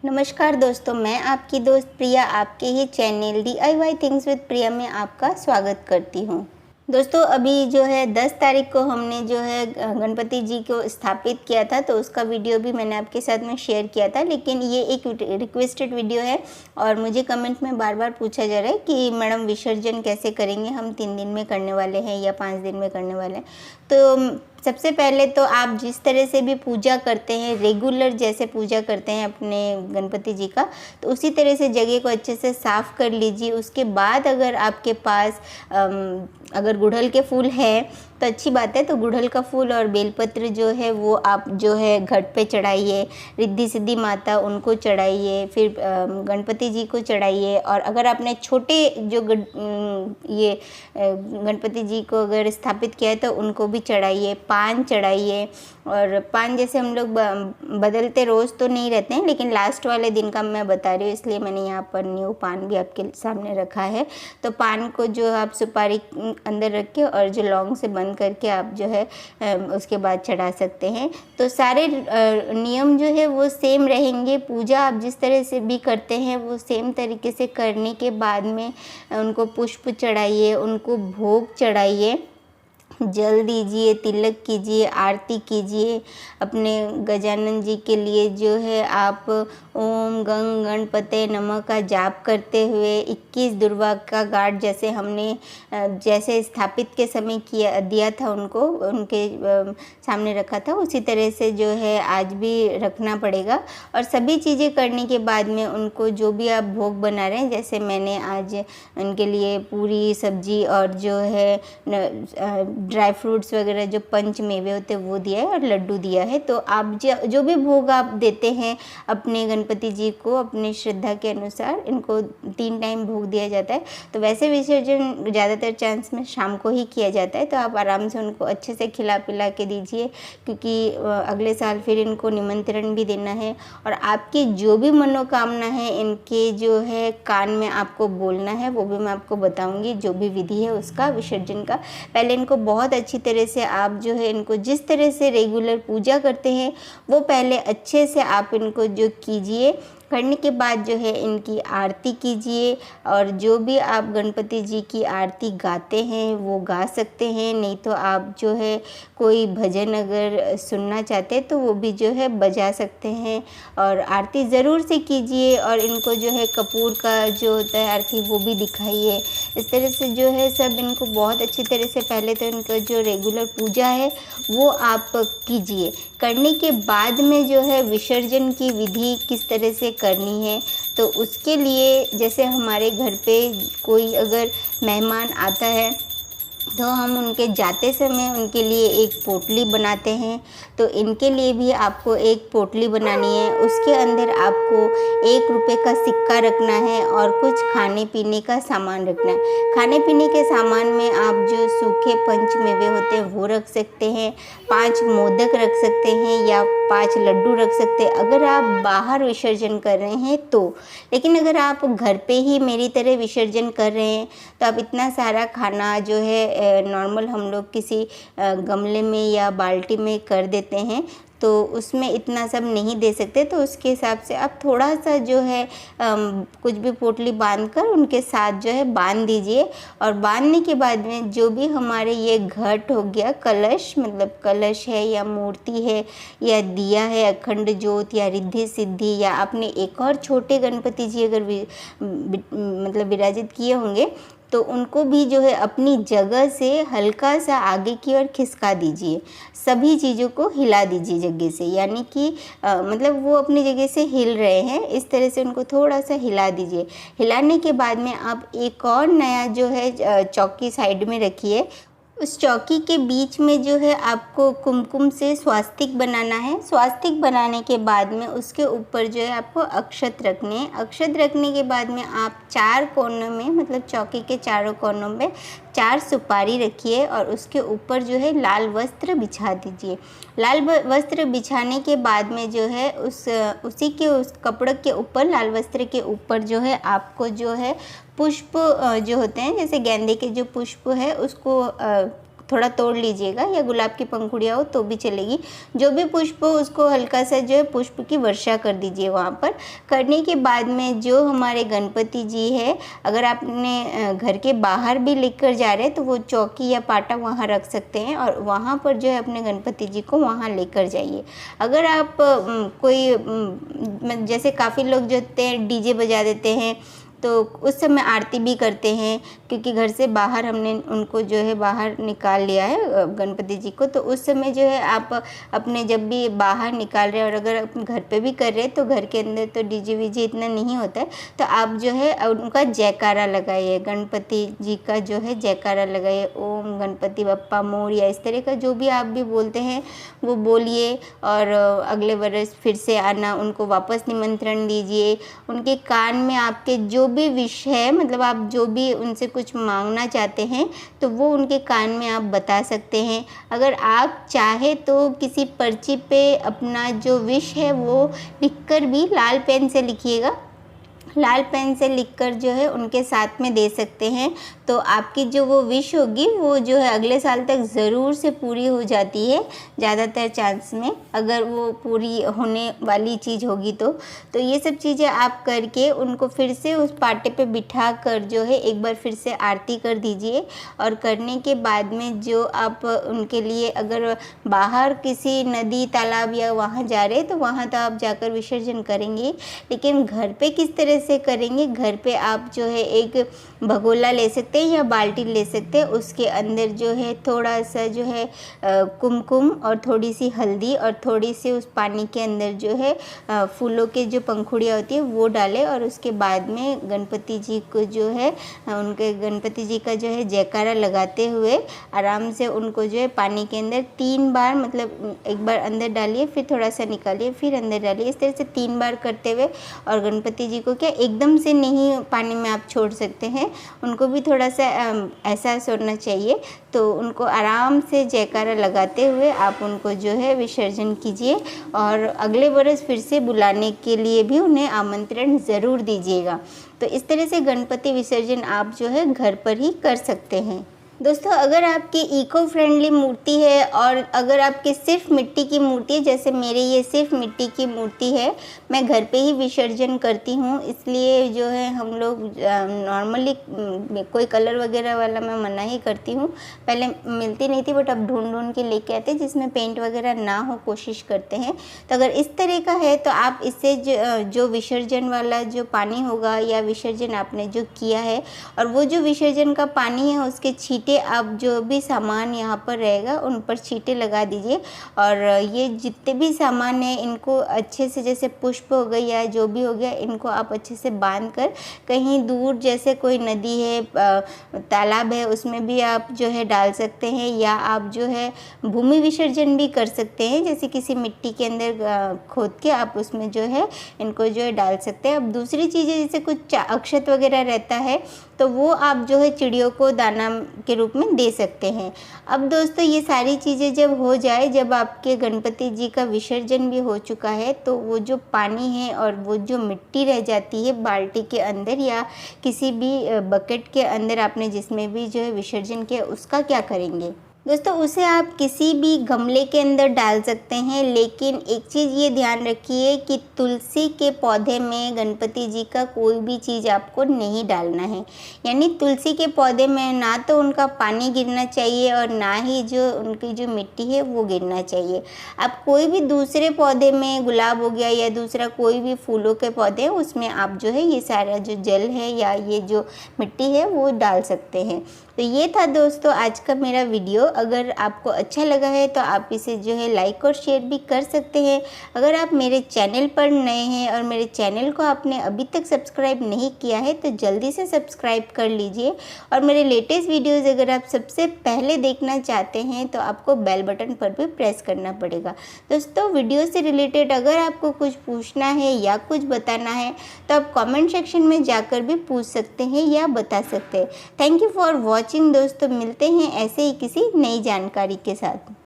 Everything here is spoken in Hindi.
नमस्कार दोस्तों, मैं आपकी दोस्त प्रिया आपके ही चैनल DIY थिंग्स विद प्रिया में आपका स्वागत करती हूँ। दोस्तों, अभी जो है 10 तारीख को हमने जो है गणपति जी को स्थापित किया था, तो उसका वीडियो भी मैंने आपके साथ में शेयर किया था। लेकिन ये एक रिक्वेस्टेड वीडियो है और मुझे कमेंट में बार बार पूछा जा रहा है कि मैडम विसर्जन कैसे करेंगे, हम 3 दिन में करने वाले हैं या 5 दिन में करने वाले हैं। तो सबसे पहले तो आप जिस तरह से भी पूजा करते हैं, रेगुलर जैसे पूजा करते हैं अपने गणपति जी का, तो उसी तरह से जगह को अच्छे से साफ़ कर लीजिए। उसके बाद अगर आपके पास अगर गुड़हल के फूल है तो अच्छी बात है, तो गुड़हल का फूल और बेलपत्र जो है वो आप जो है घट पे चढ़ाइए, रिद्धि सिद्धि माता उनको चढ़ाइए, फिर गणपति जी को चढ़ाइए। और अगर आपने छोटे जो ये गणपति जी को अगर स्थापित किया है तो उनको भी चढ़ाइए, पान चढ़ाइए। और पान जैसे हम लोग बदलते रोज़ तो नहीं रहते हैं, लेकिन लास्ट वाले दिन का मैं बता रही हूँ, इसलिए मैंने यहाँ पर न्यू पान भी आपके सामने रखा है। तो पान को जो आप सुपारी अंदर रख के और जो लौंग से बंद करके आप जो है उसके बाद चढ़ा सकते हैं। तो सारे नियम जो है वो सेम रहेंगे। पूजा आप जिस तरह से भी करते हैं वो सेम तरीके से करने के बाद में उनको पुष्प चढ़ाइए, उनको भोग चढ़ाइए, जल दीजिए, तिलक कीजिए, आरती कीजिए। अपने गजानन जी के लिए जो है आप ओम गंग गणपते नमः का जाप करते हुए 21 दुर्वा का गाठ जैसे हमने जैसे स्थापित के समय दिया था, उनको उनके सामने रखा था, उसी तरह से जो है आज भी रखना पड़ेगा। और सभी चीज़ें करने के बाद में उनको जो भी आप भोग बना रहे हैं, जैसे मैंने आज उनके लिए पूरी सब्जी और जो है ड्राई फ्रूट्स वगैरह जो पंच मेवे होते हैं वो दिया है और लड्डू दिया है। तो आप जो भी भोग आप देते हैं अपने गणपति जी को अपनी श्रद्धा के अनुसार, इनको 3 टाइम भोग दिया जाता है। तो वैसे विसर्जन ज़्यादातर चांस में शाम को ही किया जाता है, तो आप आराम से उनको अच्छे से खिला पिला के दीजिए, क्योंकि अगले साल फिर इनको निमंत्रण भी देना है। और आपकी जो भी मनोकामना है इनके जो है कान में आपको बोलना है, वो भी मैं आपको बताऊँगी, जो भी विधि है उसका विसर्जन का। पहले इनको बहुत अच्छी तरह से आप जो है इनको जिस तरह से रेगुलर पूजा करते हैं वो पहले अच्छे से आप इनको जो कीजिए। करने के बाद जो है इनकी आरती कीजिए, और जो भी आप गणपति जी की आरती गाते हैं वो गा सकते हैं। नहीं तो आप जो है कोई भजन अगर सुनना चाहते हैं तो वो भी जो है बजा सकते हैं। और आरती ज़रूर से कीजिए, और इनको जो है कपूर का जो होता है आरती वो भी दिखाइए। इस तरह से जो है सब इनको बहुत अच्छी तरह से पहले तो इनका जो रेगुलर पूजा है वो आप कीजिए। करने के बाद में जो है विसर्जन की विधि किस तरह से करनी है, तो उसके लिए जैसे हमारे घर पे कोई अगर मेहमान आता है तो हम उनके जाते समय उनके लिए एक पोटली बनाते हैं। तो इनके लिए भी आपको एक पोटली बनानी है, उसके अंदर आपको 1 रुपये का सिक्का रखना है और कुछ खाने पीने का सामान रखना है। खाने पीने के सामान में आप जो सूखे पंच मेवे होते हैं वो रख सकते हैं, 5 मोदक रख सकते हैं या 5 लड्डू रख सकते हैं अगर आप बाहर विसर्जन कर रहे हैं तो। लेकिन अगर आप घर पे ही मेरी तरह विसर्जन कर रहे हैं तो आप इतना सारा खाना जो है नॉर्मल हम लोग किसी गमले में या बाल्टी में कर देते हैं, तो उसमें इतना सब नहीं दे सकते। तो उसके हिसाब से आप थोड़ा सा जो है कुछ भी पोटली बांधकर उनके साथ जो है बांध दीजिए। और बांधने के बाद में जो भी हमारे ये घट हो गया, कलश मतलब कलश है या मूर्ति है या दिया है, अखंड ज्योत या रिद्धि सिद्धि, या आपने एक और छोटे गणपति जी अगर मतलब विराजित किए होंगे तो उनको भी जो है अपनी जगह से हल्का सा आगे की ओर खिसका दीजिए। सभी चीज़ों को हिला दीजिए जगह से, यानी कि मतलब वो अपनी जगह से हिल रहे हैं, इस तरह से उनको थोड़ा सा हिला दीजिए। हिलाने के बाद में आप एक और नया जो है चौकी साइड में रखिए। उस चौकी के बीच में जो है आपको कुमकुम से स्वास्तिक बनाना है। स्वास्तिक बनाने के बाद में उसके ऊपर जो है आपको अक्षत रखने हैं। अक्षत रखने के बाद में आप 4 कोनों में मतलब चौकी के चारों कोनों में 4 सुपारी रखिए और उसके ऊपर जो है लाल वस्त्र बिछा दीजिए। लाल वस्त्र बिछाने के बाद में जो है उसी के उस कपड़े के ऊपर, लाल वस्त्र के ऊपर जो है आपको जो है पुष्प जो होते हैं, जैसे गेंदे के जो पुष्प है उसको थोड़ा तोड़ लीजिएगा, या गुलाब की पंखुड़ियाँ हो तो भी चलेगी। जो भी पुष्प हो उसको हल्का सा जो है पुष्प की वर्षा कर दीजिए वहाँ पर। करने के बाद में जो हमारे गणपति जी है, अगर आपने घर के बाहर भी लेकर जा रहे हैं तो वो चौकी या पाटा वहाँ रख सकते हैं और वहाँ पर जो है अपने गणपति जी को वहाँ लेकर जाइए। अगर आप जैसे काफ़ी लोग जो होते हैं डीजे बजा देते हैं, तो उस समय आरती भी करते हैं, क्योंकि घर से बाहर हमने उनको जो है बाहर निकाल लिया है गणपति जी को। तो उस समय जो है आप अपने जब भी बाहर निकाल रहे हैं और अगर आप घर पे भी कर रहे हैं तो घर के अंदर तो डीजे वीजे इतना नहीं होता है, तो आप जो है उनका जयकारा लगाइए, गणपति जी का जो है जयकारा लगाइए। ओम गणपति बप्पा मोरया, इस तरह का जो भी आप भी बोलते हैं वो बोलिए और अगले वर्ष फिर से आना, उनको वापस निमंत्रण दीजिए। उनके कान में आपके जो भी विश है, मतलब आप जो भी उनसे कुछ मांगना चाहते हैं तो वो उनके कान में आप बता सकते हैं। अगर आप चाहे तो किसी पर्ची पे अपना जो विश है वो लिखकर भी, लाल पेन से लिखिएगा, लाल पेन से लिखकर जो है उनके साथ में दे सकते हैं। तो आपकी जो वो विश होगी वो जो है अगले साल तक ज़रूर से पूरी हो जाती है, ज़्यादातर चांस में, अगर वो पूरी होने वाली चीज़ होगी तो ये सब चीज़ें आप करके उनको फिर से उस पाटे पे बिठा कर जो है एक बार फिर से आरती कर दीजिए। और करने के बाद में जो आप उनके लिए अगर बाहर किसी नदी तालाब या वहाँ जा रहे तो वहाँ तो आप जाकर विसर्जन करेंगे, लेकिन घर पे किस तरह से करेंगे? घर पे आप जो है एक भगोला ले सकते हैं या बाल्टी ले सकते हैं, उसके अंदर जो है थोड़ा सा जो है कुमकुम और थोड़ी सी हल्दी और थोड़ी सी उस पानी के अंदर जो है फूलों के जो पंखुड़ियाँ होती है वो डालें और उसके बाद में गणपति जी को जो है उनके गणपति जी का जो है जयकारा लगाते हुए आराम से उनको जो है पानी के अंदर 3 बार, मतलब एक बार अंदर डालिए फिर थोड़ा सा निकालिए फिर अंदर डालिए, इस तरह से 3 बार करते हुए। और गणपति जी को क्या एकदम से नहीं पानी में आप छोड़ सकते हैं, उनको भी थोड़ा सा एहसास होना चाहिए। तो उनको आराम से जयकारा लगाते हुए आप उनको जो है विसर्जन कीजिए और अगले वर्ष फिर से बुलाने के लिए भी उन्हें आमंत्रण ज़रूर दीजिएगा। तो इस तरह से गणपति विसर्जन आप जो है घर पर ही कर सकते हैं। दोस्तों, अगर आपकी इको फ्रेंडली मूर्ति है और अगर आपकी सिर्फ मिट्टी की मूर्ति है, जैसे मेरे ये सिर्फ मिट्टी की मूर्ति है, मैं घर पे ही विसर्जन करती हूँ, इसलिए जो है हम लोग नॉर्मली कोई कलर वगैरह वाला मैं मना ही करती हूँ। पहले मिलती नहीं थी बट अब ढूंढ के लेके आते जिसमें पेंट वगैरह ना हो, कोशिश करते हैं। तो अगर इस तरह का है तो आप इससे जो विसर्जन वाला जो पानी होगा या विसर्जन आपने जो किया है और वो जो विसर्जन का पानी है उसके छींटे आप जो भी सामान यहाँ पर रहेगा उन पर छींटे लगा दीजिए। और ये जितने भी सामान है इनको अच्छे से, जैसे पुष्प हो गई या जो भी हो गया, इनको आप अच्छे से बांध कर कहीं दूर, जैसे कोई नदी है, तालाब है, उसमें भी आप जो है डाल सकते हैं, या आप जो है भूमि विसर्जन भी कर सकते हैं, जैसे किसी मिट्टी के अंदर खोद के आप उसमें जो है इनको जो है डाल सकते हैं। अब दूसरी चीज़ें जैसे कुछ अक्षत वगैरह रहता है तो वो आप जो है चिड़ियों को दाना के रूप में दे सकते हैं। अब दोस्तों, ये सारी चीज़ें जब हो जाए, जब आपके गणपति जी का विसर्जन भी हो चुका है, तो वो जो पानी है और वो जो मिट्टी रह जाती है बाल्टी के अंदर या किसी भी बकेट के अंदर आपने जिसमें भी जो है विसर्जन किया, उसका क्या करेंगे? दोस्तों, उसे आप किसी भी गमले के अंदर डाल सकते हैं, लेकिन एक चीज़ ये ध्यान रखिए कि तुलसी के पौधे में गणपति जी का कोई भी चीज़ आपको नहीं डालना है। यानी तुलसी के पौधे में ना तो उनका पानी गिरना चाहिए और ना ही जो उनकी जो मिट्टी है वो गिरना चाहिए। आप कोई भी दूसरे पौधे में, गुलाब हो गया या दूसरा कोई भी फूलों के पौधे हैं, उसमें आप जो है ये सारा जो जल है या ये जो मिट्टी है वो डाल सकते हैं। तो ये था दोस्तों आज का मेरा वीडियो। अगर आपको अच्छा लगा है तो आप इसे जो है लाइक और शेयर भी कर सकते हैं। अगर आप मेरे चैनल पर नए हैं और मेरे चैनल को आपने अभी तक सब्सक्राइब नहीं किया है तो जल्दी से सब्सक्राइब कर लीजिए। और मेरे लेटेस्ट वीडियोज़ अगर आप सबसे पहले देखना चाहते हैं तो आपको बेल बटन पर भी प्रेस करना पड़ेगा। दोस्तों, वीडियो से रिलेटेड अगर आपको कुछ पूछना है या कुछ बताना है तो आप कमेंट सेक्शन में जाकर भी पूछ सकते हैं या बता सकते हैं। थैंक यू फॉर वॉचिंग दोस्तों, मिलते हैं ऐसे ही किसी नई जानकारी के साथ।